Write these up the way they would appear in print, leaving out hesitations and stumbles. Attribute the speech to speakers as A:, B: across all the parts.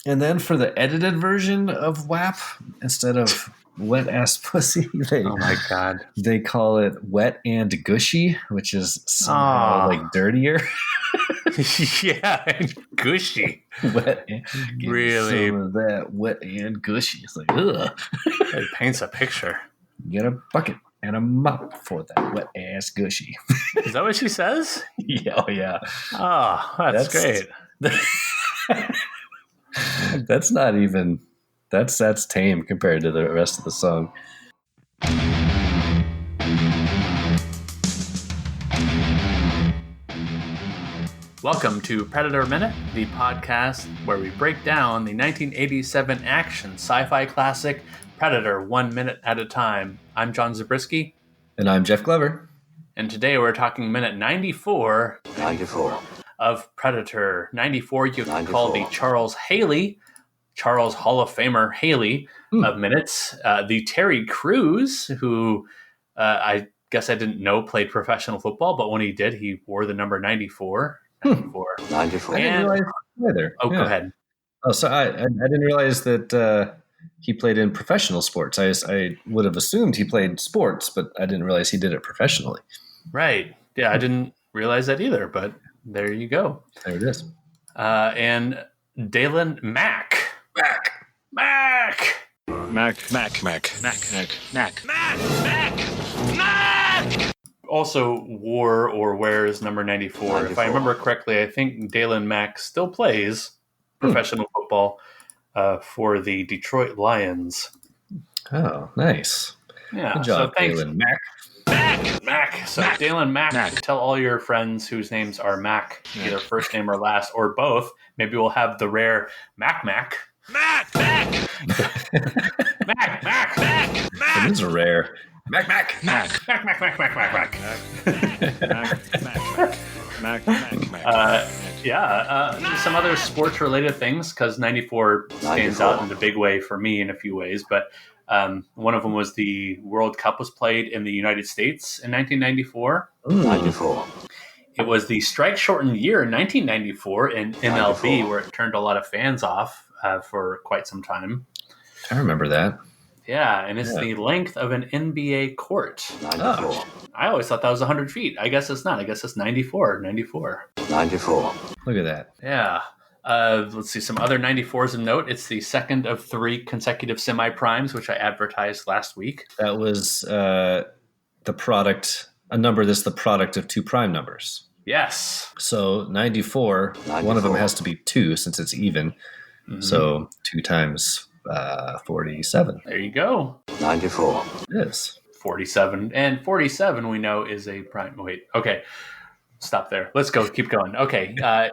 A: And then for the edited version of WAP, instead of wet ass pussy,
B: Oh my God.
A: they call it wet and gushy, which is somehow like dirtier.
B: Yeah, and gushy.
A: Wet and,
B: Really?
A: some of that wet and gushy. It's like, ugh.
B: It paints a picture.
A: Get a bucket and a mop for that wet ass gushy.
B: Is that what she says?
A: Oh yeah.
B: Oh, that's great.
A: That's not even. That's tame compared to the rest of the song.
B: Welcome to Predator Minute, the podcast where we break down the 1987 action sci-fi classic Predator 1 minute at a time. I'm John Zabriskie.
A: And I'm Jeff Glover.
B: And today we're talking minute 94 of Predator. 94 you can call the Charles Hall of Famer Haley of minutes. The Terry Crews, who I guess I didn't know played professional football, but when he did, he wore the number 94. 94.
A: I didn't realize either.
B: Oh, go ahead.
A: Oh, so I didn't realize that he played in professional sports. I would have assumed he played sports, but I didn't realize he did it professionally.
B: Right. Yeah, I didn't realize that either, but there you go.
A: There it is.
B: And Dalen Mack. Also wore or wears number 94. If I remember correctly, I think Dalen Mack still plays professional football for the Detroit Lions.
A: Oh, nice.
B: Yeah.
A: Good job,
B: so thanks.
A: Dalen Mack.
B: Mack. So Dalen Mack. Tell all your friends whose names are Mack, either first name or last, or both. Maybe we'll have the rare Mac.
A: It is rare. Mac.
B: Some other sports related things, because 94 stands out in a big way for me in a few ways, but one of them was the World Cup was played in the United States in 1994.
A: 94.
B: It was the strike shortened year in 1994 in MLB, where it turned a lot of fans off for quite some time.
A: I remember that.
B: Yeah, and it's the length of an NBA court.
A: 94.
B: I always thought that was 100 feet. I guess it's not. I guess it's 94. 94.
A: Look at that.
B: Yeah. Let's see, some other 94s of note. It's the second of 3 consecutive semi-primes, which I advertised last week.
A: That was the product, a number that's the product of 2 prime numbers.
B: Yes.
A: So 94, one of them has to be 2 since it's even. Mm-hmm. So 2 times 47.
B: There you go.
A: 94. It is.
B: 47. And 47 we know is a prime. Wait, okay. Stop there. Let's go. Keep going. Okay. I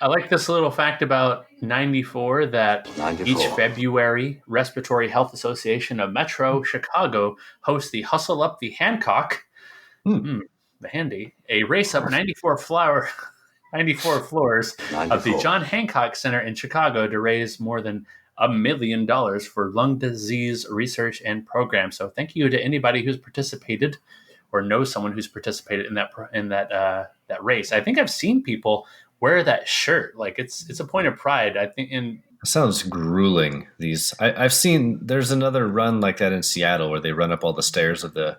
B: like this little fact about 94 that each February, Respiratory Health Association of Metro Chicago hosts the Hustle Up the Hancock, the handy, a race up 94 floors of the John Hancock Center in Chicago to raise more than $1 million for lung disease research and programs. So thank you to anybody who's participated or knows someone who's participated in that race. I think I've seen people wear that shirt. Like it's a point of pride. I think it
A: sounds grueling. I've seen there's another run like that in Seattle where they run up all the stairs of the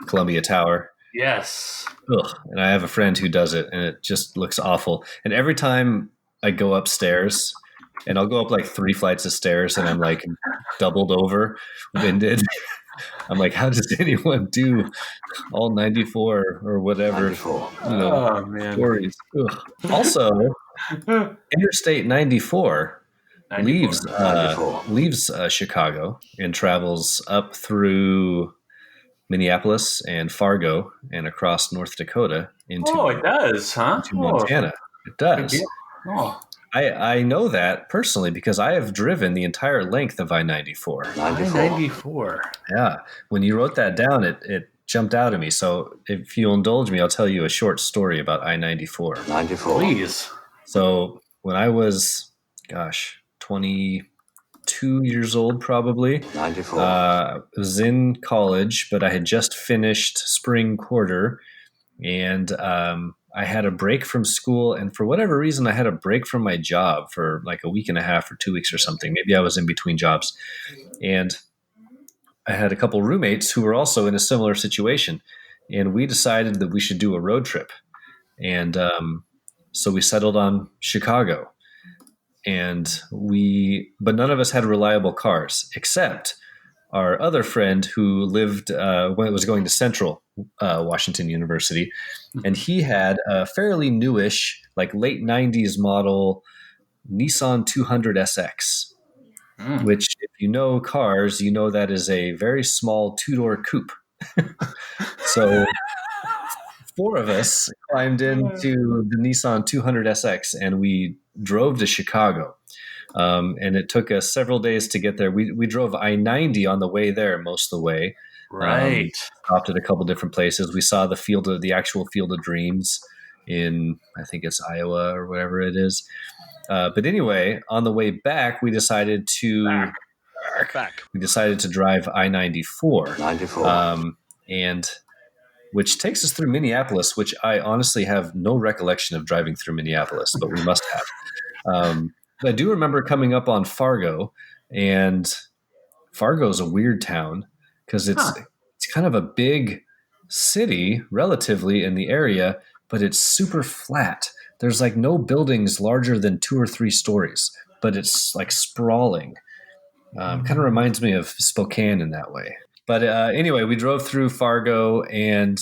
A: Columbia Tower.
B: Yes.
A: Ugh. And I have a friend who does it and it just looks awful. And every time I go upstairs, and I'll go up like 3 flights of stairs and I'm like doubled over, winded. I'm like, how does anyone do all 94 or whatever?
B: 94. Oh, man.
A: Stories. Ugh. Also, Interstate 94 leaves Chicago and travels up through Minneapolis and Fargo and across North Dakota into
B: it does, huh?
A: Into Montana. It does.
B: Oh.
A: I know that personally because I have driven the entire length of I-94.
B: I-94.
A: Yeah. When you wrote that down, it jumped out at me. So if you'll indulge me, I'll tell you a short story about I-94.
B: 94. Please.
A: So when I was, 22 years old probably.
B: 94.
A: I was in college, but I had just finished spring quarter. And I had a break from school, and for whatever reason, I had a break from my job for like a week and a half or 2 weeks or something. Maybe I was in between jobs. And I had a couple roommates who were also in a similar situation. And we decided that we should do a road trip. And so we settled on Chicago. But none of us had reliable cars except our other friend who lived was going to Central Washington University, and he had a fairly newish, like late '90s model Nissan 200 SX, which, if you know cars, you know that is a very small two-door coupe. So four of us climbed into the Nissan 200 SX, and we drove to Chicago. And it took us several days to get there. We drove I-90 on the way there most of the way.
B: Right.
A: Stopped at a couple different places. We saw the actual Field of Dreams in, I think it's Iowa or whatever it is. But anyway, on the way back, we decided to drive I-94. And which takes us through Minneapolis, which I honestly have no recollection of driving through Minneapolis, but we must have. I do remember coming up on Fargo, and Fargo is a weird town because it's kind of a big city relatively in the area, but it's super flat. There's like no buildings larger than 2 or 3 stories, but it's like sprawling. Kind of reminds me of Spokane in that way. But anyway, we drove through Fargo, and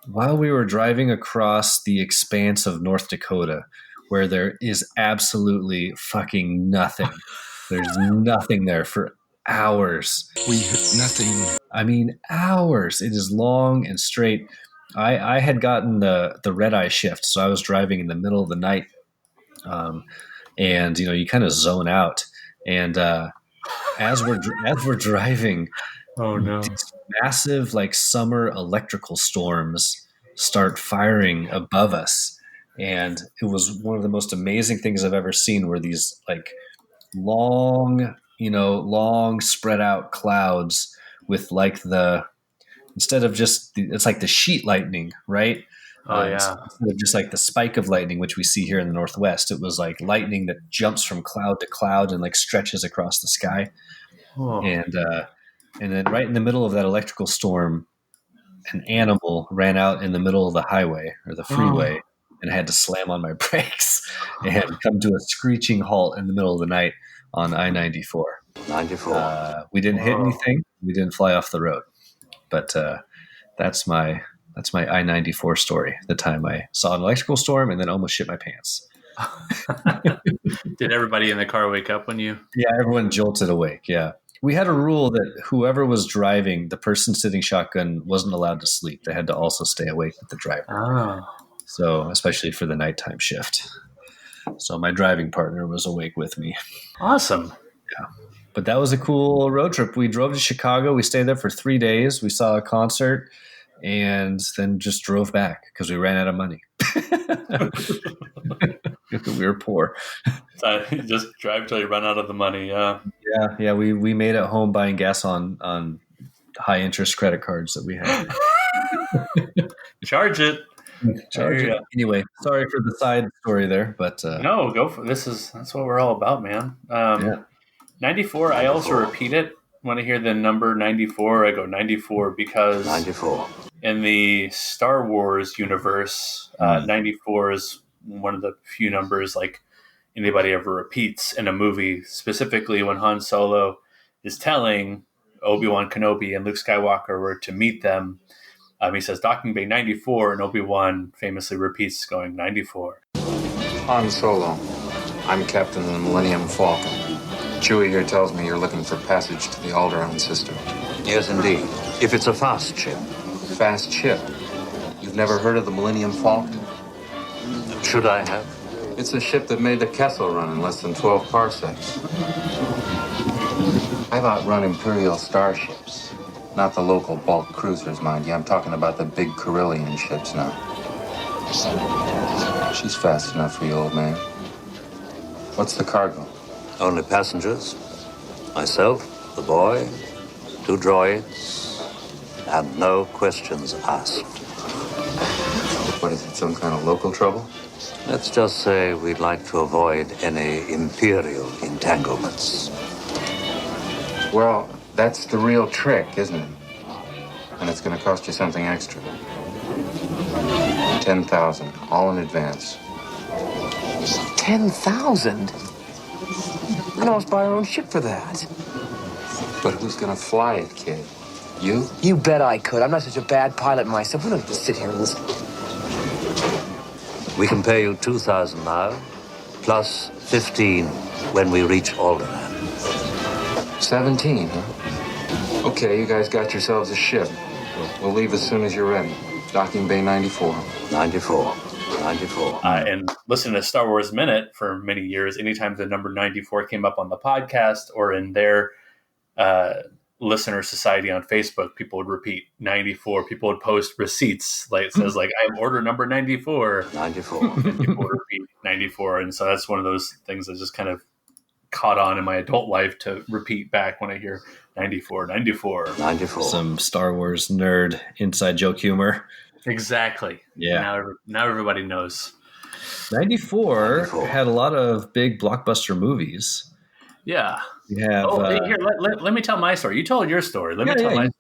A: while we were driving across the expanse of North Dakota, where there is absolutely fucking nothing, there's nothing there for hours.
C: We hit nothing.
A: I mean, hours. It is long and straight. I had gotten the red eye shift, so I was driving in the middle of the night, and you kind of zone out. And as we're driving,
B: oh no,
A: these massive like summer electrical storms start firing above us, and it was one of the most amazing things I've ever seen. Were these like long spread out clouds with like instead of just it's like the sheet lightning, right? Instead of just like the spike of lightning, which we see here in the Northwest, it was like lightning that jumps from cloud to cloud and like stretches across the sky. And then right in the middle of that electrical storm, an animal ran out in the middle of the highway or the freeway, and I had to slam on my brakes and come to a screeching halt in the middle of the night on I-94. We didn't hit anything. We didn't fly off the road. But that's my I-94 story. The time I saw an electrical storm and then almost shit my pants.
B: Did everybody in the car wake up when you?
A: Yeah, everyone jolted awake. Yeah, we had a rule that whoever was driving, the person sitting shotgun wasn't allowed to sleep. They had to also stay awake with the driver. So, especially for the nighttime shift. So my driving partner was awake with me.
B: Awesome.
A: Yeah. But that was a cool road trip. We drove to Chicago. We stayed there for 3 days. We saw a concert and then just drove back because we ran out of money. We were poor.
B: So just drive till you run out of the money. Yeah.
A: Yeah. We made it home buying gas on high interest credit cards that we had.
B: Charge it.
A: Anyway, sorry for the side story there, but
B: no, go for that's what we're all about, man. 94. I also repeat it when I hear the number 94. I go 94 because
C: 94.
B: In the Star Wars universe, 94 is one of the few numbers like anybody ever repeats in a movie. Specifically, when Han Solo is telling Obi-Wan Kenobi and Luke Skywalker were to meet them. He says, docking bay 94, and Obi-Wan famously repeats, going 94.
D: Han Solo. I'm captain of the Millennium Falcon. Chewie here tells me you're looking for passage to the Alderaan system.
C: Yes, indeed. If it's a fast ship.
D: Fast ship? You've never heard of the Millennium Falcon?
C: Should I have?
D: It's a ship that made the Kessel run in less than 12 parsecs. I've outrun Imperial starships. Not the local bulk cruisers, mind you. I'm talking about the big Carillion ships now. She's fast enough for you, old man. What's the cargo?
C: Only passengers. Myself, the boy, 2 droids, and no questions asked.
D: What is it? Some kind of local trouble?
C: Let's just say we'd like to avoid any imperial entanglements.
D: Well, that's the real trick, isn't it? And it's going to cost you something extra. 10,000, all in advance.
E: 10,000? I'd almost buy our own ship for that.
D: But who's going to fly it, kid? You?
E: You bet I could. I'm not such a bad pilot myself. We don't have to sit here and listen.
C: We can pay you 2,000 now, plus 15 when we reach Alderaan.
D: 17, huh? Okay, you guys got yourselves a ship. We'll leave as soon as you're ready. Docking Bay 94.
C: 94. 94.
B: And listening to Star Wars Minute for many years, anytime the number 94 came up on the podcast or in their listener society on Facebook, people would repeat 94. People would post receipts like it says like I have order number 94.
C: 94.
B: And people would repeat 94. And so that's one of those things that just kind of caught on in my adult life to repeat back when I hear 94, 94.
C: 94.
A: Some Star Wars nerd inside joke humor.
B: Exactly.
A: Yeah.
B: Now everybody knows.
A: 94 had a lot of big blockbuster movies.
B: Yeah.
A: We have.
B: Here, let me tell my story. You told your story. Let me tell my story.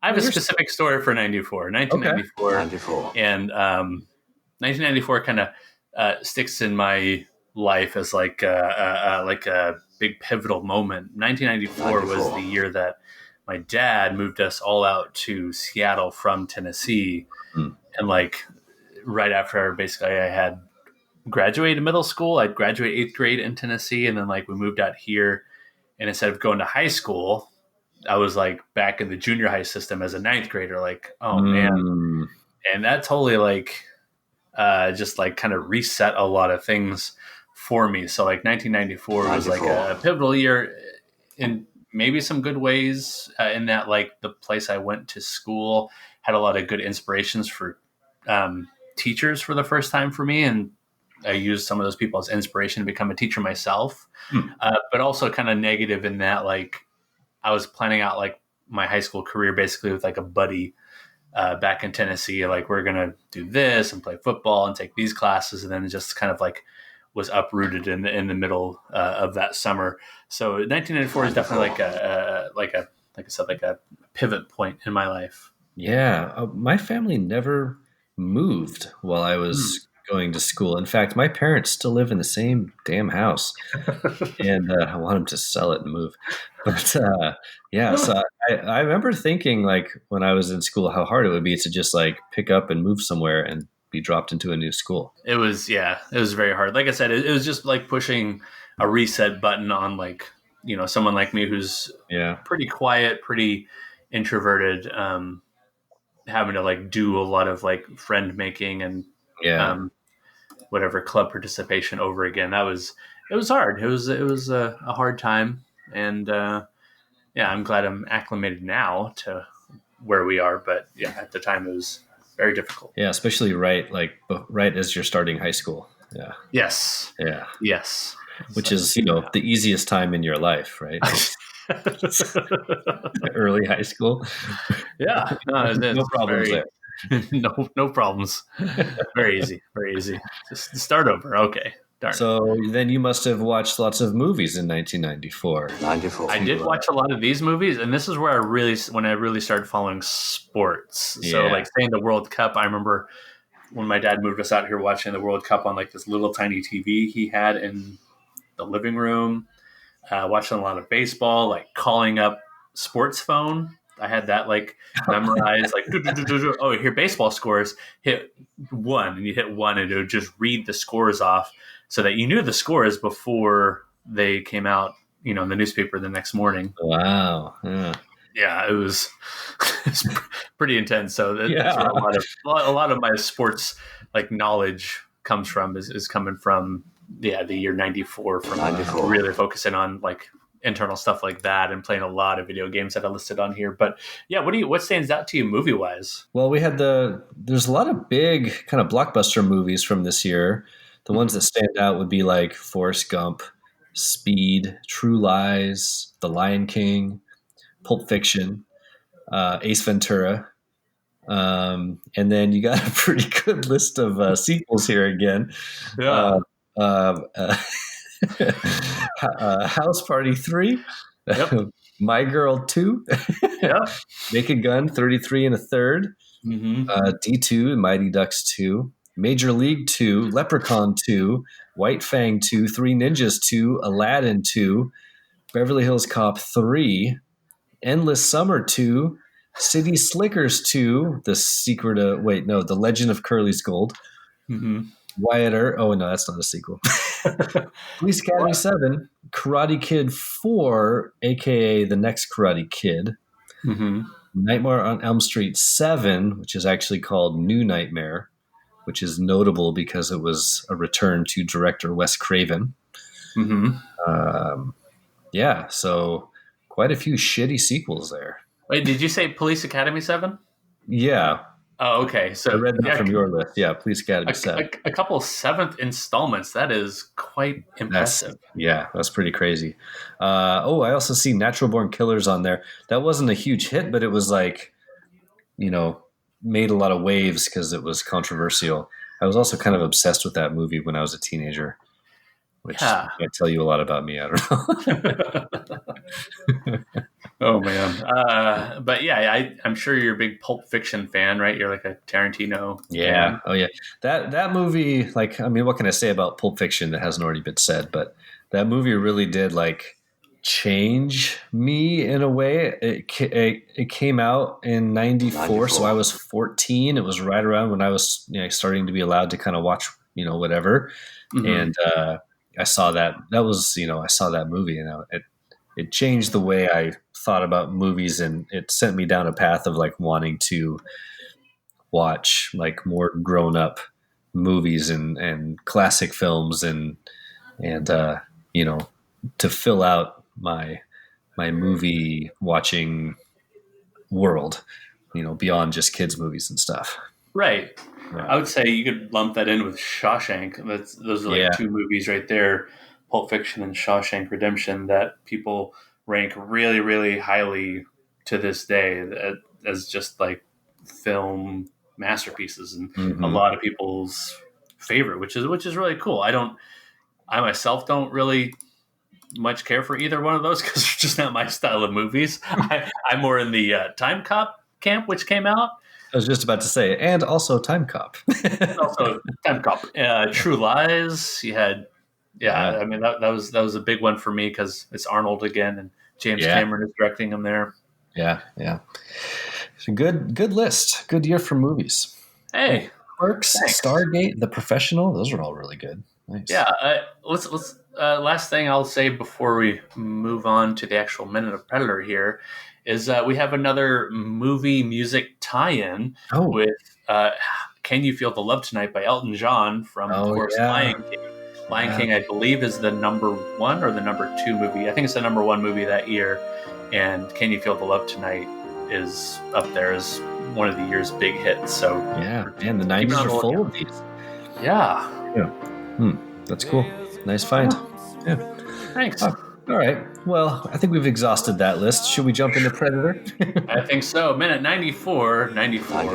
B: I have a specific story for 94, 1994.
C: Okay. 94.
B: And 1994 kind of sticks in my life as like a big pivotal moment. 1994 was the year that my dad moved us all out to Seattle from Tennessee. And like right after basically I had graduated middle school, I'd graduate 8th grade in Tennessee. And then like we moved out here, and instead of going to high school, I was like back in the junior high system as a 9th grader, like, oh man. And that totally like just like kind of reset a lot of things for me. So like 1994 was like a pivotal year in maybe some good ways in that like the place I went to school had a lot of good inspirations for teachers for the first time for me. And I used some of those people as inspiration to become a teacher myself, but also kind of negative in that like I was planning out like my high school career basically with like a buddy back in Tennessee. Like we're going to do this and play football and take these classes. And then just kind of like was uprooted in the middle of that summer. So 1994 is definitely like a pivot point in my life.
A: Yeah. My family never moved while I was going to school. In fact, my parents still live in the same damn house, and I want them to sell it and move. But yeah, so I remember thinking like when I was in school how hard it would be to just like pick up and move somewhere and be dropped into a new school.
B: It was very hard. Like I said, it was just like pushing a reset button on like, you know, someone like me who's pretty quiet, pretty introverted, having to like do a lot of like friend making and whatever club participation over again. It was hard. It was a hard time. And I'm glad I'm acclimated now to where we are. But yeah, at the time it was very difficult.
A: Yeah, especially right as you're starting high school. Yeah.
B: Yes.
A: Yeah.
B: Yes.
A: Which is, the easiest time in your life, right? Early high school.
B: Yeah.
A: No problems there.
B: No problems. Very easy. Very easy. Just start over. Okay. Darn.
A: So then you must have watched lots of movies in 1994.
C: 94.
B: I did watch a lot of these movies, and this is where when I really started following sports. So like saying the World Cup, I remember when my dad moved us out here watching the World Cup on like this little tiny TV he had in the living room, watching a lot of baseball, like calling up sports phone. I had that like memorized, like, oh, here baseball scores, hit 1, and you hit 1 and it would just read the scores off so that you knew the scores before they came out, in the newspaper the next morning.
A: Wow. Yeah.
B: Yeah, it was it's pretty intense. So that's where a lot of my sports like knowledge comes from is coming from the year 94 from
C: 94.
B: Really focusing on like internal stuff like that and playing a lot of video games that I listed on here. But yeah, what stands out to you movie wise?
A: Well, there's a lot of big kind of blockbuster movies from this year. The ones that stand out would be like Forrest Gump, Speed, True Lies, The Lion King, Pulp Fiction, Ace Ventura, And then you got a pretty good list of sequels here again.
B: Yeah.
A: House Party 3,
B: Yep.
A: My Girl 2,
B: Yep.
A: Make a Gun 33 and a third,
B: Mm-hmm.
A: D2, Mighty Ducks 2, Major League 2, Leprechaun 2, White Fang 2, Three Ninjas 2, Aladdin 2, Beverly Hills Cop 3, Endless Summer 2, City Slickers 2, The Legend of Curly's Gold,
B: Mm-hmm.
A: Wyatt Earp. Oh, no, that's not a sequel. Police Academy 7, Karate Kid 4, a.k.a. The Next Karate Kid,
B: Mm-hmm.
A: Nightmare on Elm Street 7, which is actually called New Nightmare, which is notable because it was a return to director Wes Craven.
B: Mm-hmm.
A: Yeah, so quite a few shitty sequels there.
B: Wait, did you say Police Academy 7?
A: Yeah,
B: Oh, okay. So
A: I read that from your list. Yeah, Police Academy 7.
B: a couple seventh installments. That is quite impressive.
A: That's pretty crazy. I also see Natural Born Killers on there. That wasn't a huge hit, but it was like, made a lot of waves because it was controversial. I was also kind of obsessed with that movie when I was a teenager, which might tell you a lot about me. I don't know.
B: Oh man, but yeah, I'm sure you're a big Pulp Fiction fan, right? You're like a Tarantino.
A: Yeah.
B: fan.
A: Oh yeah. That movie, like, I mean, what can I say about Pulp Fiction that hasn't already been said? But that movie really did like change me in a way. It came out in '94, so I was 14. It was right around when I was starting to be allowed to kind of watch whatever, and I saw that. I saw that movie, and it changed the way I thought about movies, and it sent me down a path of like wanting to watch like more grown up movies and classic films and to fill out my movie watching world, beyond just kids movies and stuff.
B: Right.
A: Yeah.
B: I would say you could lump that in with Shawshank. Those are like two movies right there, Pulp Fiction and Shawshank Redemption, that people rank really, really highly to this day as just like film masterpieces and a lot of people's favorite, which is really cool. I myself don't really much care for either one of those because they're just not my style of movies. I'm more in the Time Cop camp, which came out.
A: I was just about to say, and also Time Cop.
B: Also Time Cop. True Lies. You had, I mean that was a big one for me because it's Arnold again, and James Cameron is directing him there. Yeah.
A: It's a good list. Good year for movies.
B: Hey,
A: Clerks, Stargate, The Professional. Those are all really good. Nice.
B: Yeah. Let's. Last thing I'll say before we move on to the actual Minute of Predator here is we have another movie music tie-in with "Can You Feel the Love Tonight" by Elton John from, of course, Lion King. Lion King, I believe, is the number 1 or the number 2 movie. I think it's the number 1 movie that year. And "Can You Feel the Love Tonight" is up there as one of the year's big hits. So
A: and the 90s are full of these.
B: Yeah.
A: That's cool. Nice find. Yeah.
B: Thanks.
A: All right. Well, I think we've exhausted that list. Should we jump into Predator?
B: I think so. Minute 94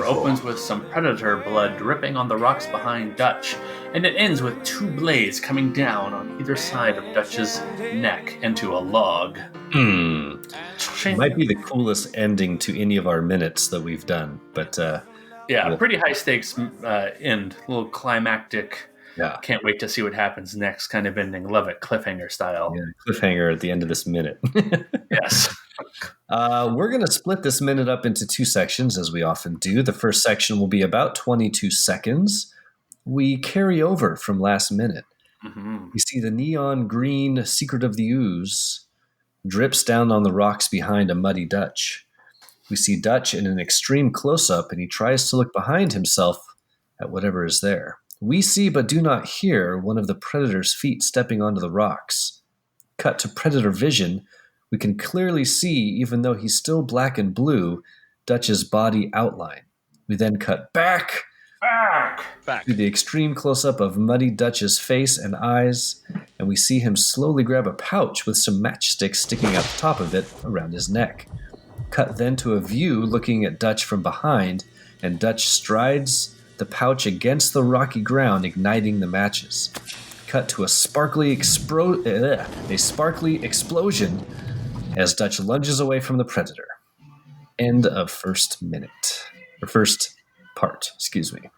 B: opens with some Predator blood dripping on the rocks behind Dutch, and it ends with 2 blades coming down on either side of Dutch's neck into a log.
A: Might be the coolest ending to any of our minutes that we've done, but
B: pretty high stakes end, a little climactic.
A: Yeah.
B: Can't wait to see what happens next kind of ending. Love it. Cliffhanger style.
A: Yeah, cliffhanger at the end of this minute.
B: Yes.
A: We're going to split this minute up into 2 sections, as we often do. The first section will be about 22 seconds. We carry over from last minute. We see the neon green Secret of the Ooze drips down on the rocks behind a muddy Dutch. We see Dutch in an extreme close-up, and he tries to look behind himself at whatever is there. We see but do not hear one of the Predator's feet stepping onto the rocks. Cut to Predator vision, we can clearly see, even though he's still black and blue, Dutch's body outline. We then cut back to the extreme close-up of muddy Dutch's face and eyes, and we see him slowly grab a pouch with some matchsticks sticking out the top of it around his neck. Cut then to a view looking at Dutch from behind, and Dutch strides the pouch against the rocky ground, igniting the matches. Cut to a sparkly explosion as Dutch lunges away from the predator. End of first minute. Or first part, excuse me.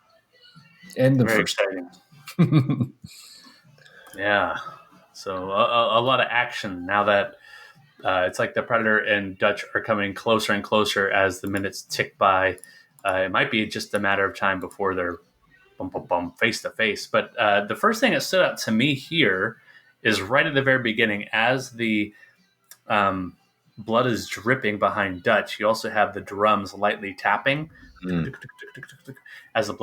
A: End of
B: Very
A: first.
B: exciting. Yeah. So a lot of action now that it's like the Predator and Dutch are coming closer and closer as the minutes tick by. It might be just a matter of time before they're face to face. But the first thing that stood out to me here is right at the very beginning, as the blood is dripping behind Dutch. You also have the drums lightly tapping as the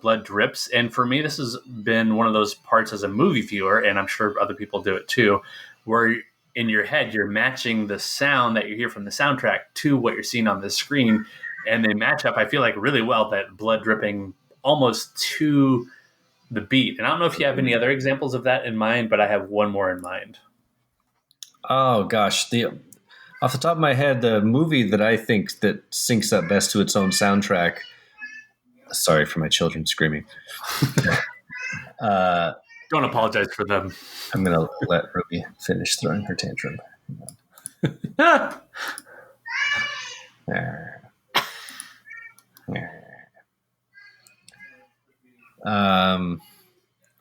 B: blood drips. And for me, this has been one of those parts as a movie viewer, and I'm sure other people do it too, where in your head you're matching the sound that you hear from the soundtrack to what you're seeing on the screen, and they match up. I feel like really well, that blood dripping almost to the beat. And I don't know if you have any other examples of that in mind, but I have one more in mind.
A: Oh gosh, off the top of my head, the movie that I think that syncs up best to its own soundtrack. Sorry for my children screaming.
B: Don't apologize for them.
A: I'm gonna let Ruby finish throwing her tantrum.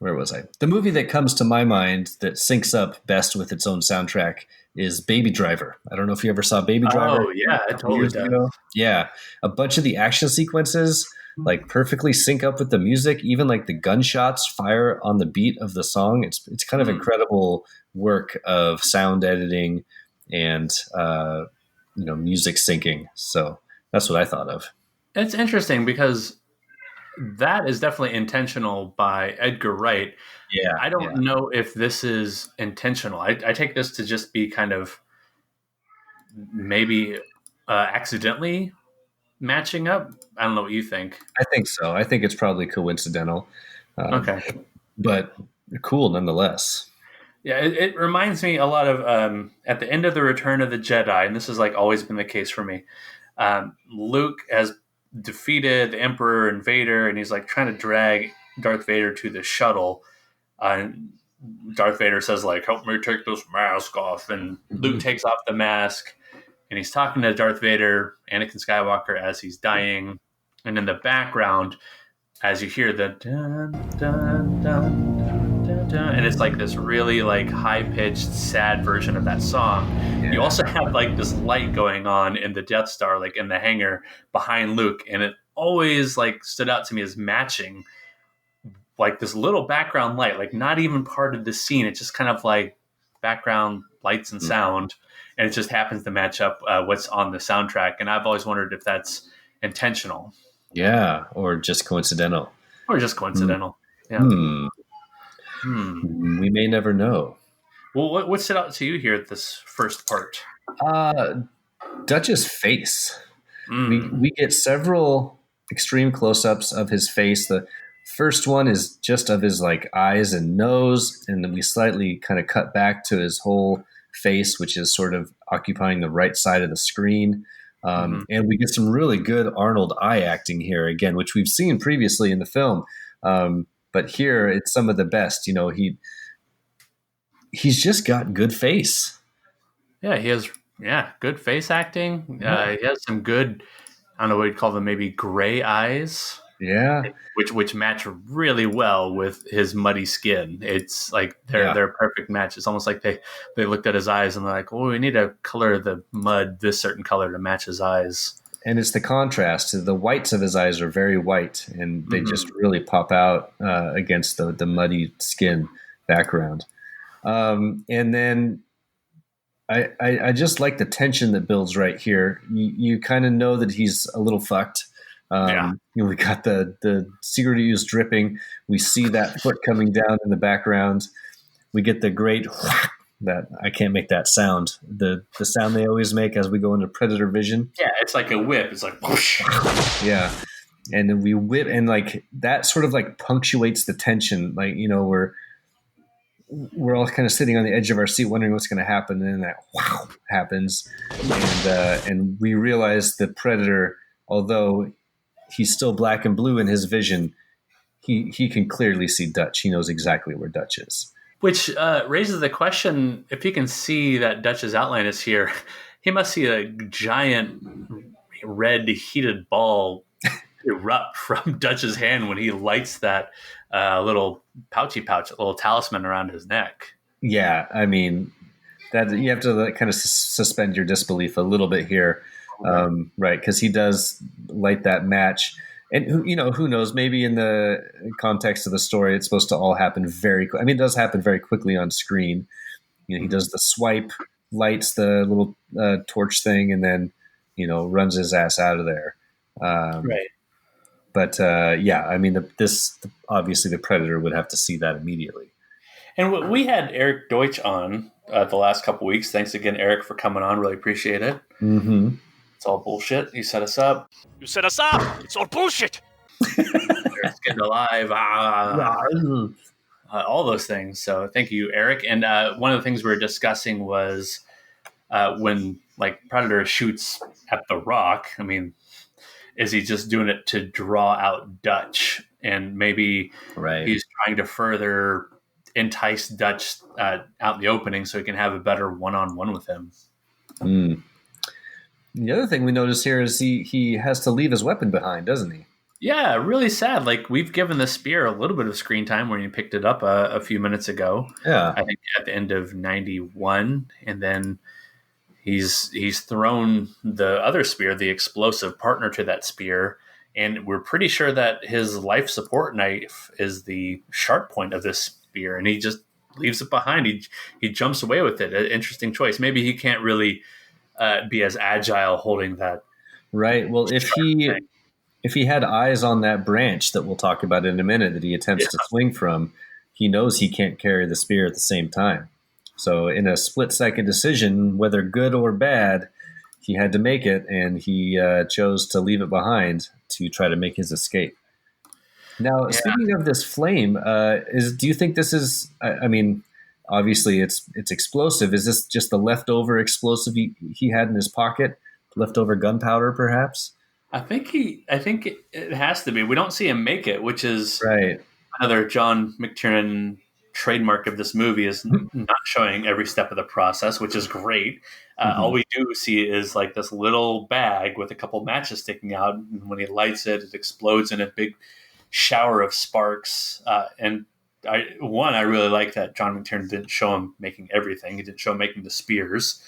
A: Where was I? The movie that comes to my mind that syncs up best with its own soundtrack is Baby Driver. I don't know if you ever saw Baby Driver.
B: Oh, yeah, it totally does.
A: Yeah. A bunch of the action sequences like perfectly sync up with the music, even like the gunshots fire on the beat of the song. It's kind of incredible work of sound editing and music syncing. So that's what I thought of.
B: It's interesting because that is definitely intentional by Edgar Wright.
A: Yeah.
B: I don't know if this is intentional. I take this to just be kind of maybe accidentally matching up. I don't know what you think.
A: I think so. I think it's probably coincidental.
B: Okay.
A: But cool nonetheless.
B: Yeah, it reminds me a lot of at the end of the Return of the Jedi, and this has like always been the case for me. Luke has defeated the Emperor and Vader, and he's like trying to drag Darth Vader to the shuttle. And Darth Vader says like, "Help me take this mask off," and Luke takes off the mask, and he's talking to Darth Vader, Anakin Skywalker, as he's dying. And in the background, as you hear the dun, dun, dun, dun, dun, and it's like this really like high-pitched, sad version of that song. Yeah. You also have like this light going on in the Death Star, like in the hangar behind Luke, and it always like stood out to me as matching like this little background light, like not even part of the scene. It's just kind of like background lights and sound, and it just happens to match up what's on the soundtrack. And I've always wondered if that's intentional.
A: Yeah, or just coincidental.
B: Yeah.
A: We may never know.
B: Well, what stood out to you here at this first part?
A: Dutch's face. We get several extreme close-ups of his face. The first one is just of his like eyes and nose, and then we slightly kind of cut back to his whole face, which is sort of occupying the right side of the screen. And we get some really good Arnold eye acting here again, which we've seen previously in the film. But here it's some of the best. You know, he's just got good face.
B: Yeah, he has good face acting. He has some good, I don't know what you'd call them, maybe gray eyes.
A: Yeah,
B: which match really well with his muddy skin. It's like they're a perfect match. It's almost like they looked at his eyes and they're like, "Oh, we need to color the mud this certain color to match his eyes."
A: And it's the contrast. The whites of his eyes are very white, and they just really pop out against the muddy skin background. And then I just like the tension that builds right here. You kind of know that he's a little fucked. We got the secret use dripping. We see that foot coming down in the background. We get the great that I can't make that sound. The sound they always make as we go into predator vision.
B: Yeah, it's like a whip. It's like whoosh.
A: Yeah, and then we whip, and like that sort of like punctuates the tension. Like, you know, we're all kind of sitting on the edge of our seat wondering what's going to happen, and then that wow happens, and we realize the predator, although he's still black and blue in his vision. He can clearly see Dutch. He knows exactly where Dutch is.
B: Which raises the question, if he can see that Dutch's outline is here, he must see a giant red heated ball erupt from Dutch's hand when he lights that little pouch, little talisman around his neck.
A: Yeah, I mean, that you have to kind of suspend your disbelief a little bit here, right? Because he does light that match. And who knows? Maybe in the context of the story, it's supposed to all happen very quickly. I mean, it does happen very quickly on screen. He does the swipe, lights the little torch thing, and then runs his ass out of there.
B: Right.
A: But yeah, I mean, obviously the Predator would have to see that immediately.
B: And we had Eric Deutsch on the last couple weeks. Thanks again, Eric, for coming on. Really appreciate it.
A: Mm-hmm.
B: It's all bullshit. You set us up.
F: You set us up. It's all bullshit.
B: Eric's getting alive. All those things. So thank you, Eric. And one of the things we were discussing was when Predator shoots at the Rock. I mean, is he just doing it to draw out Dutch? And maybe he's trying to further entice Dutch out in the opening so he can have a better one-on-one with him.
A: Mm. The other thing we notice here is he has to leave his weapon behind, doesn't he?
B: Yeah, really sad. We've given the spear a little bit of screen time when you picked it up a few minutes ago.
A: Yeah,
B: I think at the end of 91, and then he's thrown the other spear, the explosive partner to that spear, and we're pretty sure that his life support knife is the sharp point of this spear, and he just leaves it behind. He jumps away with it. An interesting choice. Maybe he can't really be as agile holding that.
A: Right. Well, if he had eyes on that branch that we'll talk about in a minute that he attempts to swing from, he knows he can't carry the spear at the same time. So in a split-second decision, whether good or bad, he had to make it, and he chose to leave it behind to try to make his escape. Now, speaking of this flame, do you think this is? I mean, obviously it's explosive. Is this just the leftover explosive he had in his pocket? Leftover gunpowder, perhaps?
B: I think it has to be. We don't see him make it, which is
A: right.
B: Another John McTiernan trademark of this movie is not showing every step of the process, which is great. All we do see is this little bag with a couple matches sticking out. And when he lights it, it explodes in a big shower of sparks. And I really like that John McTiernan didn't show him making everything. He didn't show him making the spears.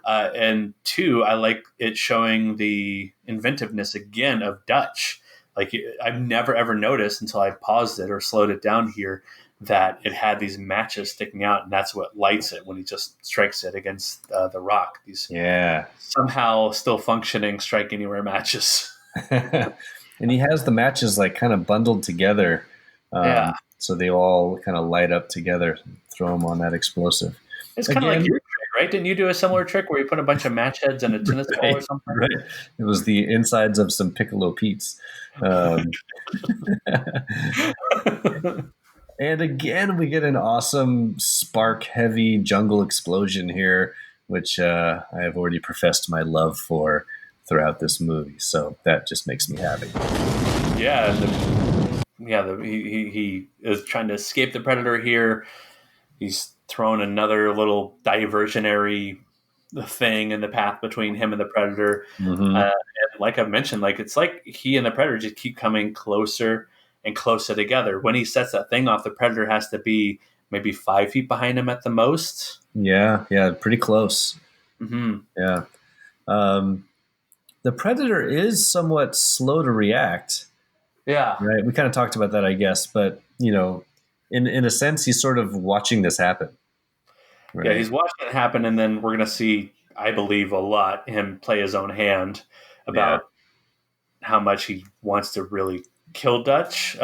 B: And two, I like it showing the inventiveness again of Dutch. I've never ever noticed until I paused it or slowed it down here that it had these matches sticking out, and that's what lights it when he just strikes it against the rock. These somehow still functioning strike anywhere matches.
A: And he has the matches kind of bundled together. So they all kind of light up together, throw them on that explosive.
B: It's kind of like your trick, right? Didn't you do a similar trick where you put a bunch of match heads in a tennis ball or something?
A: Right. It was the insides of some Piccolo Pete's. And again, we get an awesome spark-heavy jungle explosion here, which I have already professed my love for throughout this movie. So that just makes me happy.
B: Yeah, he is trying to escape the Predator here. He's thrown another little diversionary thing in the path between him and the Predator. And like I've mentioned, it's like he and the Predator just keep coming closer and closer together. When he sets that thing off, the Predator has to be maybe 5 feet behind him at the most.
A: Yeah, pretty close. Yeah. The Predator is somewhat slow to react.
B: Yeah.
A: Right. We kind of talked about that, I guess, but in a sense, he's sort of watching this happen. Right?
B: Yeah, he's watching it happen, and then we're going to see, I believe, a lot him play his own hand about how much he wants to really kill Dutch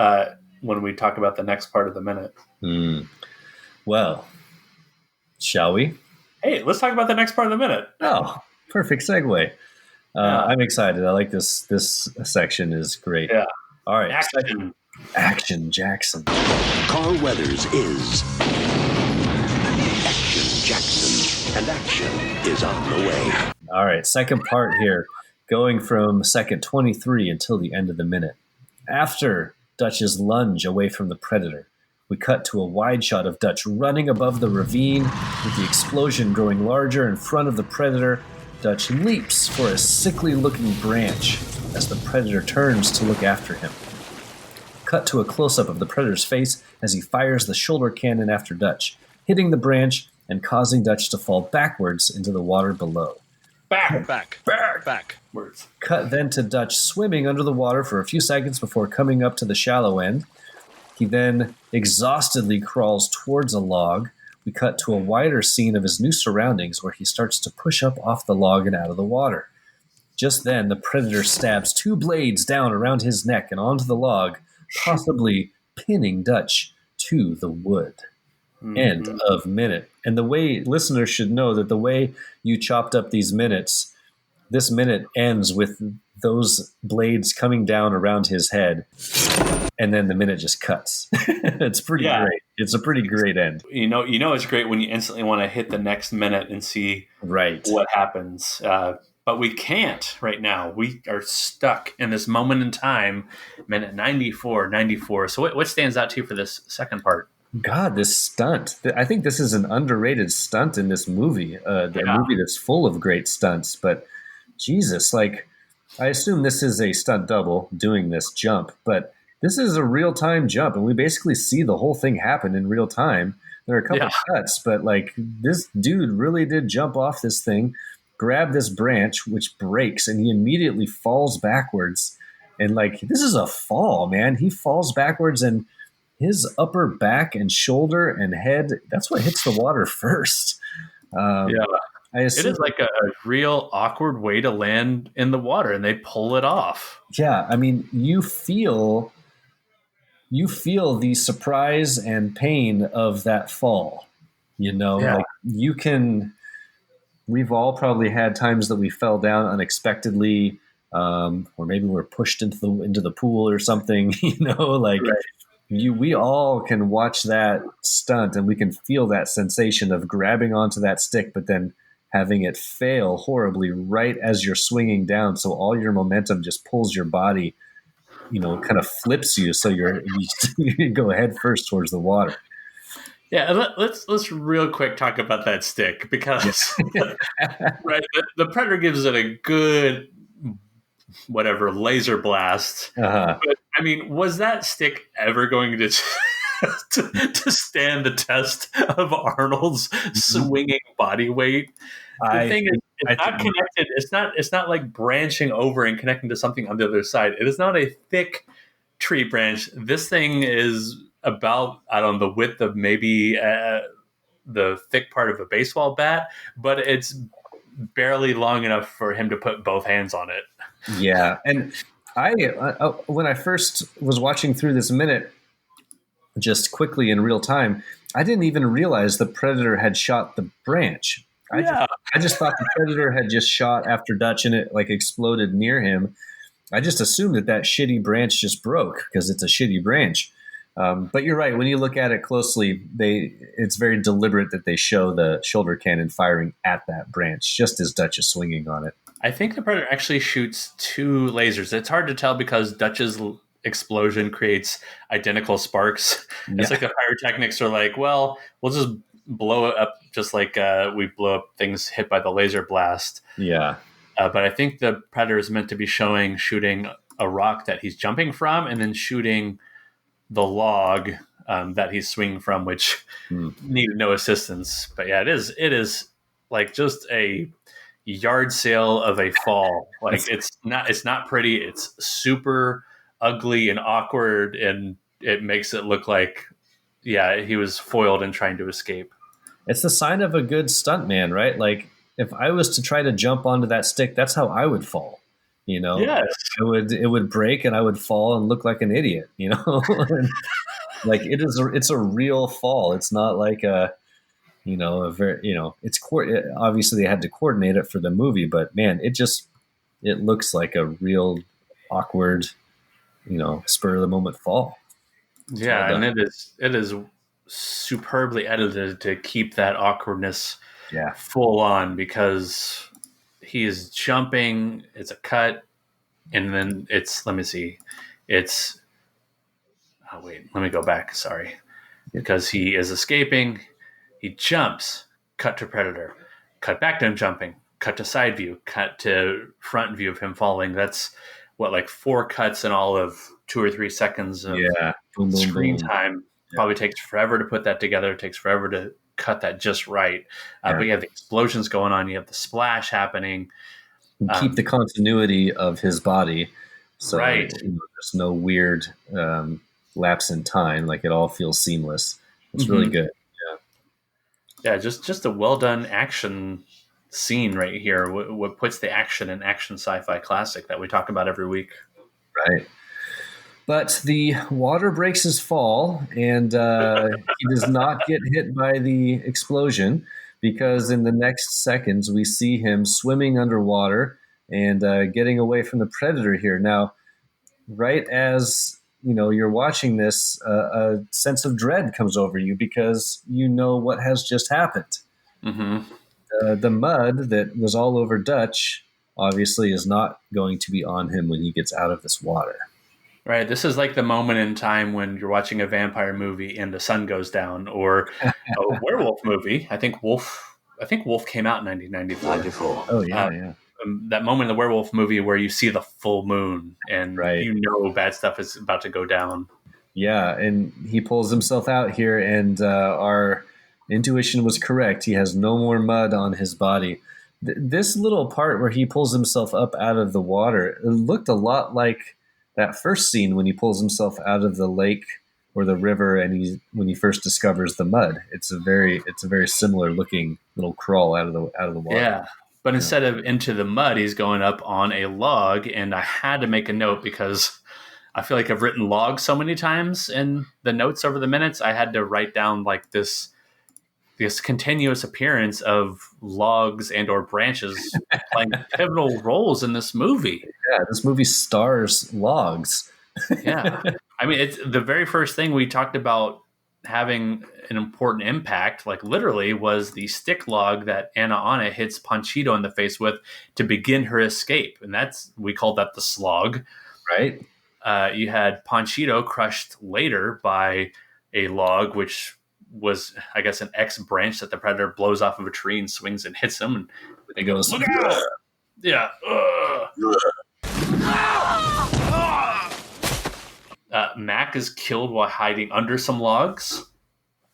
B: when we talk about the next part of the minute.
A: Well, shall we?
B: Hey, let's talk about the next part of the minute.
A: Oh, perfect segue. I'm excited. I like this. This section is great.
B: Yeah.
A: All right.
B: Action
A: Jackson.
G: Carl Weathers is Action Jackson, and action is on the way.
A: All right. Second part here. going from second 23 until the end of the minute. After Dutch's lunge away from the predator, we cut to a wide shot of Dutch running above the ravine, with the explosion growing larger in front of the predator. Dutch leaps for a sickly-looking branch as the predator turns to look after him. Cut to a close-up of the predator's face as he fires the shoulder cannon after Dutch, hitting the branch and causing Dutch to fall backwards into the water below.
B: Backwards.
A: Cut then to Dutch swimming under the water for a few seconds before coming up to the shallow end. He then exhaustedly crawls towards a log. We cut to a wider scene of his new surroundings where he starts to push up off the log and out of the water. Just then, the predator stabs 2 blades down around his neck and onto the log, possibly pinning Dutch to the wood. Mm-hmm. End of minute. And the way listeners should know that the way you chopped up these minutes, this minute ends with those blades coming down around his head, and then the minute just cuts. It's pretty great. It's a pretty great end.
B: You know, it's great when you instantly want to hit the next minute and see what happens. But we can't right now. We are stuck in this moment in time, minute 94. So what stands out to you for this second part?
A: God, this stunt. I think this is an underrated stunt in this movie. A movie that's full of great stunts. But Jesus, like, I assume this is a stunt double doing this jump, but this is a real-time jump, and we basically see the whole thing happen in real time. There are a couple of cuts, but like this dude really did jump off this thing, grab this branch, which breaks, and he immediately falls backwards. And like, this is a fall, man. He falls backwards, and his upper back and shoulder and head, that's what hits the water first.
B: It is like a real awkward way to land in the water, and they pull it off.
A: Yeah, I mean, you feel the surprise and pain of that fall. You know, like you can. We've all probably had times that we fell down unexpectedly, or maybe we're pushed into the pool or something. You know, like. Right. We all can watch that stunt and we can feel that sensation of grabbing onto that stick, but then having it fail horribly right as you're swinging down. So all your momentum just pulls your body, you know, kind of flips you. So you go head first towards the water.
B: Yeah. Let's real quick talk about that stick because right. The predator gives it a good, laser blast. But I mean, was that stick ever going to stand the test of Arnold's swinging body weight? The thing is, it's not connected. It's not like branching over and connecting to something on the other side. It is not a thick tree branch. This thing is about, I don't know, the width of maybe the thick part of a baseball bat, but it's barely long enough for him to put both hands on it.
A: Yeah, and I when I first was watching through this minute, just quickly in real time, I didn't even realize the predator had shot the branch. I just thought the predator had just shot after Dutch and it like exploded near him. I just assumed that shitty branch just broke because it's a shitty branch. But you're right. When you look at it closely, it's very deliberate that they show the shoulder cannon firing at that branch just as Dutch is swinging on it.
B: I think the predator actually shoots 2 lasers. It's hard to tell because Dutch's explosion creates identical sparks. Yeah. It's like the pyrotechnics are like, well, we'll just blow it up just like we blow up things hit by the laser blast.
A: Yeah.
B: But I think the predator is meant to be shooting a rock that he's jumping from and then shooting the log that he's swinging from, which needed no assistance. But yeah, it is like just a yard sale of a fall. Like it's not pretty. It's super ugly and awkward, and it makes it look like, he was foiled and trying to escape.
A: It's the sign of a good stuntman, right? Like if I was to try to jump onto that stick, that's how I would fall. You know,
B: yes.
A: It would break and I would fall and look like an idiot, you know, like it's a real fall. It's not like it's obviously they had to coordinate it for the movie, but man, it looks like a real awkward, spur of the moment fall.
B: Yeah. And it is superbly edited to keep that awkwardness full on because he is jumping. It's a cut, and then it's. Let me see. It's. Oh wait, let me go back. Sorry, because he is escaping. He jumps. Cut to Predator. Cut back to him jumping. Cut to side view. Cut to front view of him falling. That's what, like 4 cuts in all of 2 or 3 seconds of
A: Boom, boom,
B: screen
A: boom.
B: time. Probably takes forever to put that together. It takes forever to cut that just right. But you have the explosions going on. You have the splash happening.
A: Keep the continuity of his body. So
B: Right.
A: There's no weird lapse in time. Like, it all feels seamless. It's really good.
B: Yeah, just a well done action scene right here. What puts the action in action sci-fi classic that we talk about every week.
A: Right. But the water breaks his fall, and he does not get hit by the explosion, because in the next seconds we see him swimming underwater and getting away from the predator here. Now, right as you're watching this, a sense of dread comes over you, because you know what has just happened. The mud that was all over Dutch obviously is not going to be on him when he gets out of this water.
B: Right. This is like the moment in time when you're watching a vampire movie and the sun goes down, or a werewolf movie. I think Wolf came out in 1994.
C: 94.
A: Oh yeah.
B: That moment in the werewolf movie where you see the full moon and
A: Right.
B: bad stuff is about to go down.
A: Yeah, and he pulls himself out here, and our intuition was correct. He has no more mud on his body. This little part where he pulls himself up out of the water, it looked a lot like that first scene when he pulls himself out of the lake or the river, and when he first discovers the mud. It's a very similar looking little crawl out of the water.
B: Yeah. But instead of into the mud, he's going up on a log, and I had to make a note because I feel like I've written logs so many times in the notes over the minutes. I had to write down like this continuous appearance of logs and or branches playing pivotal roles in this movie.
A: Yeah, this movie stars logs.
B: Yeah. I mean, it's the very first thing we talked about having an important impact, like literally, was the stick log that Ana hits Panchito in the face with to begin her escape. And we call that the slog.
A: Right.
B: You had Panchito crushed later by a log, which was, I guess, an X branch that the predator blows off of a tree and swings and hits him. And
A: It goes,
B: look out! Yeah. Mac is killed while hiding under some logs.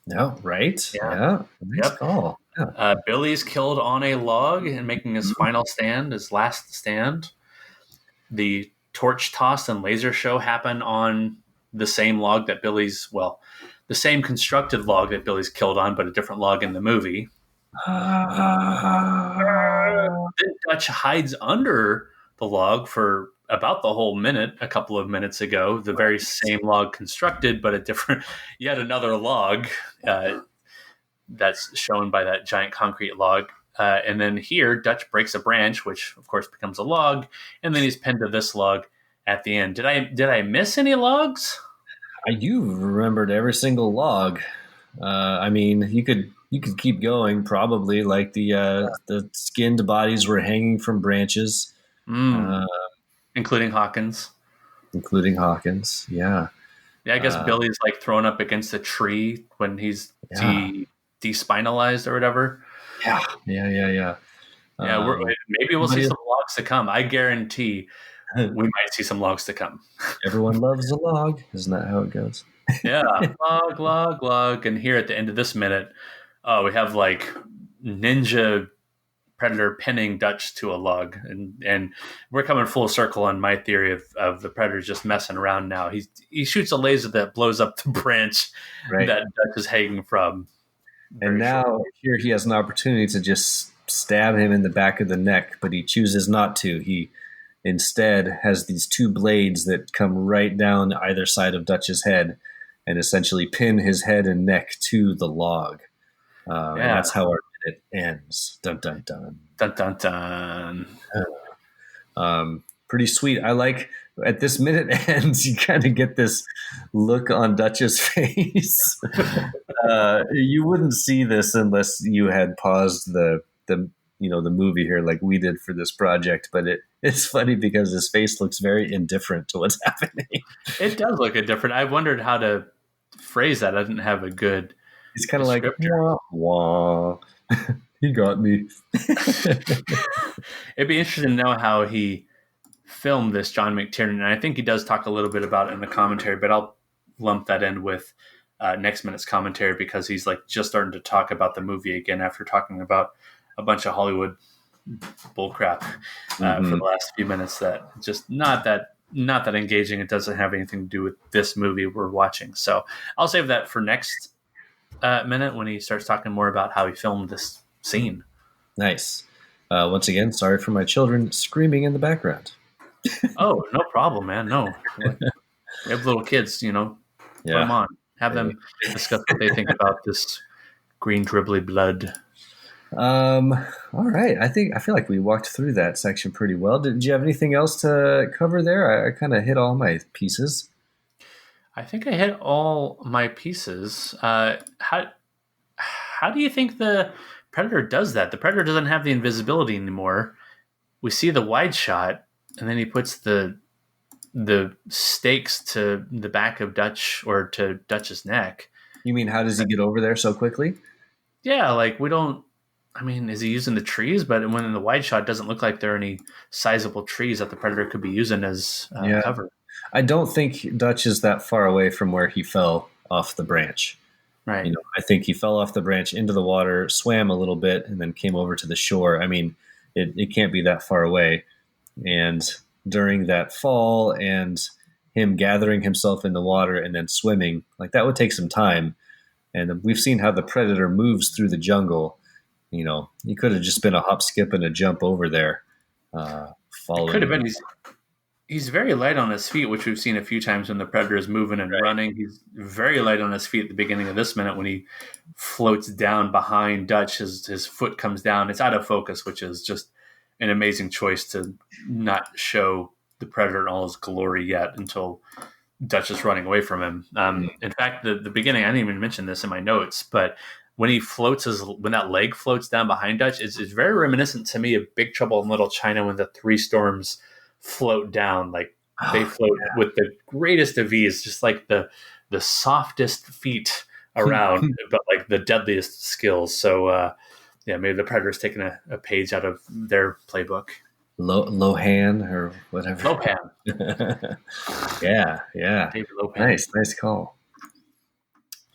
A: No, right? Yeah. Nice call. Yeah.
B: Billy's killed on a log and making his final stand, his last stand. The torch toss and laser show happen on the same log that the same constructed log that Billy's killed on, but a different log in the movie. Then Dutch hides under the log for about the whole minute, a couple of minutes ago. The very same log constructed, but yet another log that's shown by that giant concrete log. And then here, Dutch breaks a branch, which of course becomes a log, and then he's pinned to this log at the end. Did I miss any logs?
A: You remembered every single log. I mean, you could keep going. Probably, like the skinned bodies were hanging from branches,
B: including Hawkins.
A: Yeah.
B: Yeah, I guess Billy's like thrown up against a tree when he's despinalized or whatever.
A: Yeah.
B: Yeah, maybe we'll see some logs to come. I guarantee we might see some logs to come.
A: Everyone loves a log. Isn't that how it goes?
B: Yeah, log. And here at the end of this minute, we have like ninja predator pinning Dutch to a log. And we're coming full circle on my theory of the predator just messing around now. He shoots a laser that blows up the branch that Dutch is hanging from.
A: And now here he has an opportunity to just stab him in the back of the neck, but he chooses not to. He instead has these 2 blades that come right down either side of Dutch's head and essentially pin his head and neck to the log. And that's how our minute ends. Dun, dun, dun.
B: Dun, dun, dun.
A: Pretty sweet. I like, at this minute ends, you kind of get this look on Dutch's face. You wouldn't see this unless you had paused the the movie here like we did for this project, but it's funny because his face looks very indifferent to what's happening.
B: It does look different. I wondered how to phrase that. I didn't have a good.
A: He's kind of like, wah, wah. He got me.
B: It'd be interesting to know how he filmed this, John McTiernan. And I think he does talk a little bit about it in the commentary, but I'll lump that in with next minute's commentary because he's like just starting to talk about the movie again after talking about a bunch of Hollywood bullcrap for the last few minutes. That just not that engaging. It doesn't have anything to do with this movie we're watching. So I'll save that for next minute when he starts talking more about how he filmed this scene.
A: Nice. Once again, sorry for my children screaming in the background.
B: Oh, no problem, man. No. We have little kids, put them on. Have them discuss what they think about this green dribbly blood.
A: All right. I feel like we walked through that section pretty well. Did you have anything else to cover there? I kind of hit all my pieces.
B: I think I hit all my pieces. How do you think the Predator does that? The Predator doesn't have the invisibility anymore. We see the wide shot, and then he puts the stakes to the back of Dutch or to Dutch's neck.
A: You mean how does he get over there so quickly?
B: Yeah, like we don't. I mean, is he using the trees? But when in the wide shot, it doesn't look like there are any sizable trees that the Predator could be using as cover.
A: I don't think Dutch is that far away from where he fell off the branch.
B: Right.
A: I think he fell off the branch into the water, swam a little bit, and then came over to the shore. I mean, it can't be that far away. And during that fall and him gathering himself in the water and then swimming, like that would take some time. And we've seen how the Predator moves through the jungle. He could have just been a hop, skip, and a jump over there.
B: It could have been. He's very light on his feet, which we've seen a few times when the Predator is moving and running. He's very light on his feet at the beginning of this minute when he floats down behind Dutch. His foot comes down. It's out of focus, which is just an amazing choice to not show the Predator in all his glory yet until Dutch is running away from him. In fact, the beginning, I didn't even mention this in my notes, but when he floats, when that leg floats down behind Dutch, it's very reminiscent to me of Big Trouble in Little China when the three storms float down. Like they float with the greatest of ease, just like the softest feet around, but like the deadliest skills. So maybe the Predator's taking a page out of their playbook.
A: Lohan or whatever.
B: Lopan.
A: Yeah.
B: David Lopan.
A: Nice call.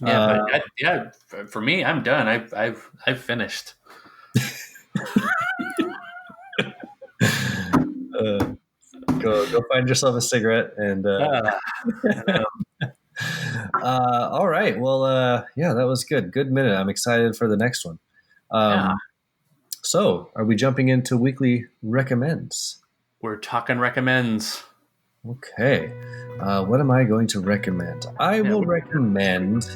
B: Yeah, for me, I'm done. I've finished.
A: Go find yourself a cigarette and. All right. Well, that was good. Good minute. I'm excited for the next one. So, are we jumping into weekly recommends?
B: We're talking recommends.
A: Okay. What am I going to recommend? I will recommend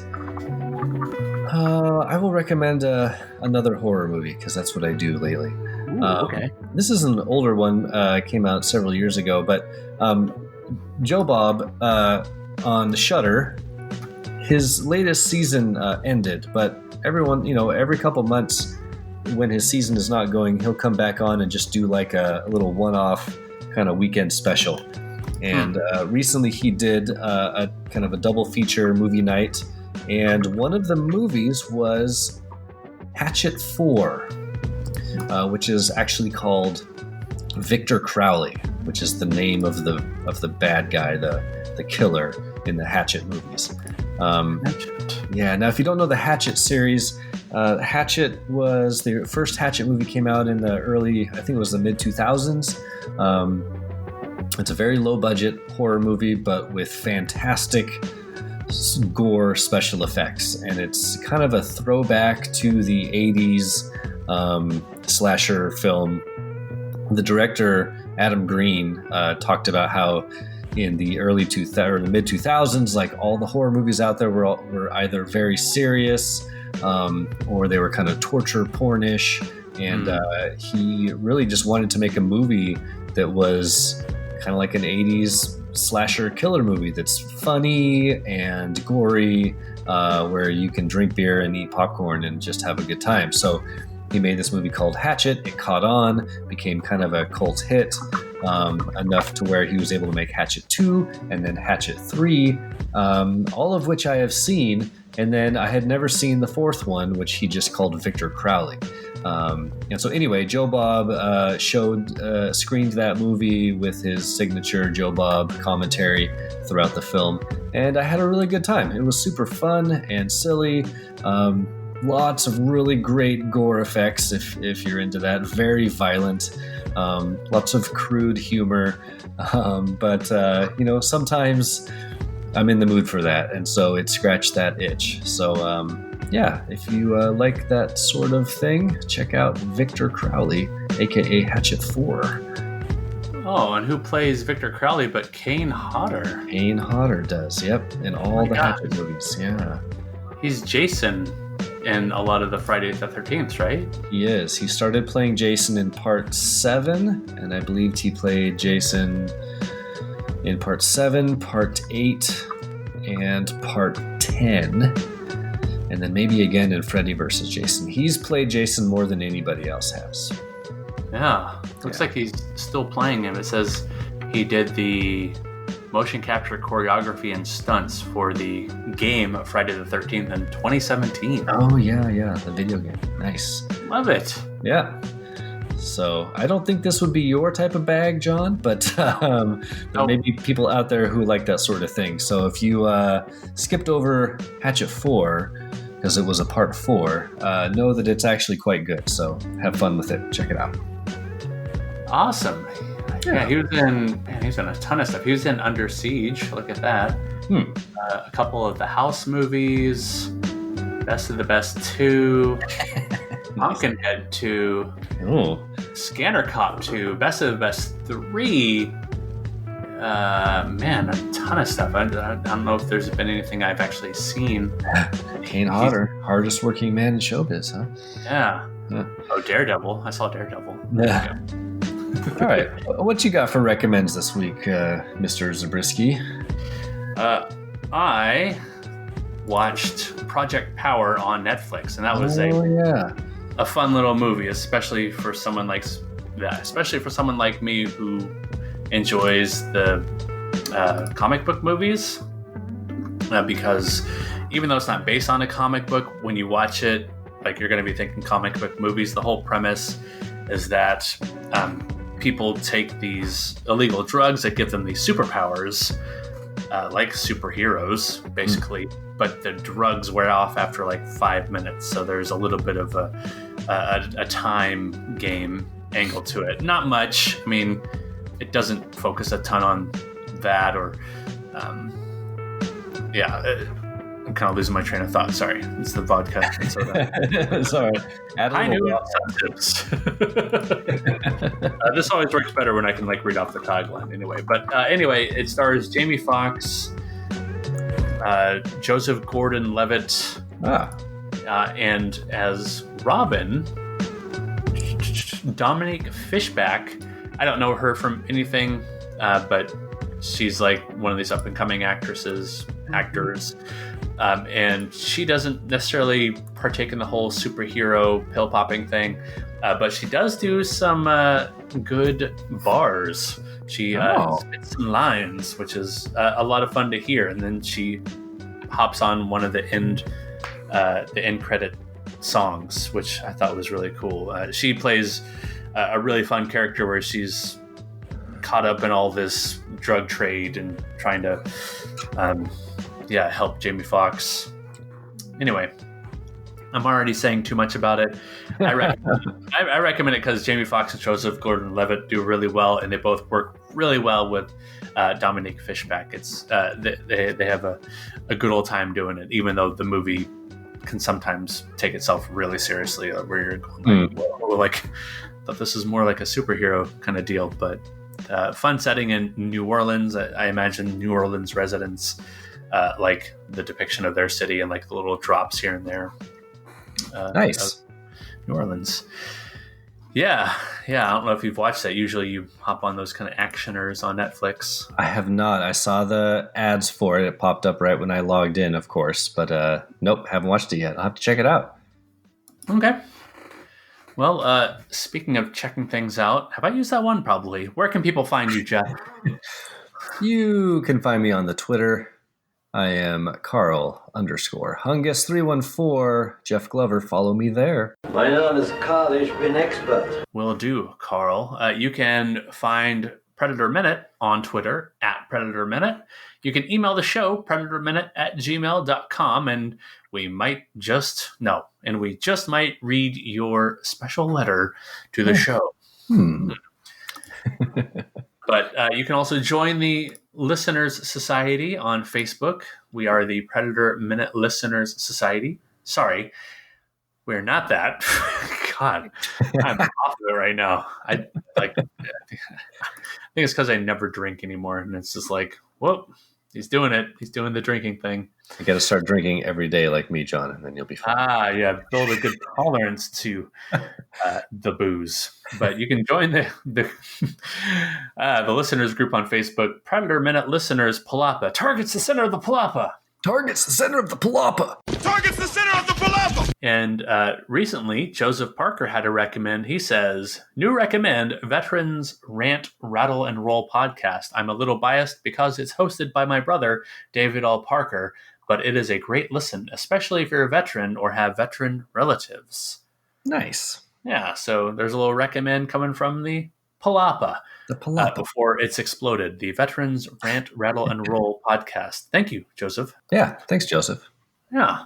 A: another horror movie because that's what I do lately.
B: Ooh, okay.
A: This is an older one. Came out several years ago, but Joe Bob on Shudder, his latest season ended, but everyone, every couple months when his season is not going, he'll come back on and just do like a little one-off kind of weekend special. And recently he did a kind of a double feature movie night, and one of the movies was Hatchet 4, which is actually called Victor Crowley, which is the name of the bad guy, the killer in the Hatchet movies.
B: Hatchet.
A: Yeah. Now, if you don't know the Hatchet series, Hatchet was the first Hatchet movie came out in the early, I think it was the mid 2000s. It's a very low budget horror movie, but with fantastic gore special effects, and it's kind of a throwback to the 80s slasher film. The director Adam Green talked about how in the early or the mid 2000s, like all the horror movies out there were either very serious or they were kind of torture pornish, and he really just wanted to make a movie that was kind of like an 80s slasher killer movie that's funny and gory, where you can drink beer and eat popcorn and just have a good time. So, he made this movie called Hatchet. It caught on, became kind of a cult hit, enough to where he was able to make Hatchet 2 and then Hatchet 3, all of which I have seen. And then I had never seen the fourth one, which he just called Victor Crowley. And so anyway, Joe Bob screened that movie with his signature Joe Bob commentary throughout the film. And I had a really good time. It was super fun and silly. Lots of really great gore effects if you're into that. Very violent. Lots of crude humor. But sometimes I'm in the mood for that. And so it scratched that itch. So, yeah, if you like that sort of thing, check out Victor Crowley, a.k.a. Hatchet 4.
B: Oh, and who plays Victor Crowley but Kane Hodder?
A: Kane Hodder does, yep, in all the Hatchet movies, yeah.
B: He's Jason in a lot of the Friday the 13th, right?
A: He is. He started playing Jason in Part 7, and I believed he played Jason in Part 7, Part 8, and Part 10. And then maybe again in Freddy vs. Jason. He's played Jason more than anybody else has.
B: Yeah. Looks like he's still playing him. It says he did the motion capture choreography and stunts for the game Friday the 13th in 2017.
A: Oh, yeah. The video game. Nice.
B: Love it.
A: Yeah. So I don't think this would be your type of bag, John, but there may be people out there who like that sort of thing. So if you skipped over Hatchet 4, because it was a Part 4, know that it's actually quite good. So have fun with it. Check it out.
B: Awesome. Yeah, he was in a ton of stuff. He was in Under Siege. Look at that. A couple of the House movies. Best of the Best 2. Pumpkinhead 2.
A: Oh.
B: Scanner Cop 2. Best of the Best 3. Man, a ton of stuff. I don't know if there's been anything I've actually seen.
A: Kane Hodder, hardest working man in showbiz, huh?
B: Yeah. Oh, Daredevil. I saw Daredevil.
A: Yeah. All right. What you got for recommends this week, Mr. Zabriskie?
B: I watched Project Power on Netflix, and that was a fun little movie, especially for someone like me who enjoys the comic book movies, because even though it's not based on a comic book, when you watch it, like, you're going to be thinking comic book movies. The whole premise is that people take these illegal drugs that give them these superpowers, like superheroes, basically, but the drugs wear off after like 5 minutes. So there's a little bit of a time game angle to it. Not much. I mean, it doesn't focus a ton on that, or I'm kind of losing my train of thought. Sorry, it's the vodka and soda.
A: Sorry,
B: I knew incentives. This always works better when I can read off the tagline. Anyway, but it stars Jamie Foxx, Joseph Gordon-Levitt, and as Robin, Dominique Fishback. I don't know her from anything, but she's like one of these up-and-coming actors, and she doesn't necessarily partake in the whole superhero pill-popping thing, but she does do some good bars. She spits some lines, which is a lot of fun to hear, and then she hops on one of the end credit songs, which I thought was really cool. She plays a really fun character where she's caught up in all this drug trade and trying to help Jamie Foxx. Anyway, I'm already saying too much about it. I recommend it because Jamie Foxx and Joseph Gordon-Levitt do really well, and they both work really well with Dominique Fishback. It's they have a good old time doing it, even though the movie can sometimes take itself really seriously, where you're going thought this is more like a superhero kind of deal. But fun setting in New Orleans. I imagine New Orleans residents like the depiction of their city and like the little drops here and there.
A: Nice.
B: New Orleans. Yeah. I don't know if you've watched that. Usually you hop on those kind of actioners on Netflix.
A: I have not. I saw the ads for it. It popped up right when I logged in, of course. But nope, haven't watched it yet. I'll have to check it out.
B: Okay. Well, speaking of checking things out, have I used that one? Probably. Where can people find you, Jeff?
A: You can find me on the Twitter. I am Carl_Hungus314. Jeff Glover, follow me there.
H: My name is Carl. Ich bin expert.
B: Will do, Carl. You can find Predator Minute on Twitter @Predator Minute. You can email the show, predatorminute@gmail.com, and we just might read your special letter to the show. But you can also join the Listeners Society on Facebook. We are the Predator Minute Listeners Society. Sorry, we're not that. God, I'm off of it right now. I think it's because I never drink anymore, and it's just like, whoa, he's doing it. He's doing the drinking thing.
A: You got to start drinking every day like me, John, and then you'll be fine.
B: Yeah, build a good tolerance to the booze. But you can join the listeners group on Facebook. Predator Minute Listeners Palapa targets the center of the Palapa.
A: Targets the center of the Palapa.
F: Targets the center of the Palapa.
B: And recently, Joseph Parker had a recommend. He says, new recommend, Veterans Rant, Rattle, and Roll podcast. I'm a little biased because it's hosted by my brother, David L. Parker, but it is a great listen, especially if you're a veteran or have veteran relatives.
A: Nice.
B: Yeah, so there's a little recommend coming from the Palapa.
A: The Palapa.
B: Before it's exploded. The Veterans Rant, Rattle, and Roll podcast. Thank you, Joseph.
A: Yeah, thanks, Joseph.
B: Yeah.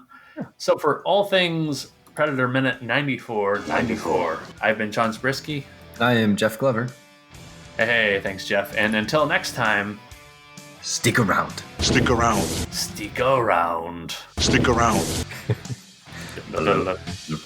B: So for all things Predator Minute 94, I've been John Zabriskie.
A: I am Jeff Glover.
B: Hey, thanks, Jeff. And until next time,
A: stick around.
G: Stick around.
B: stick around.
G: Stick around.
A: The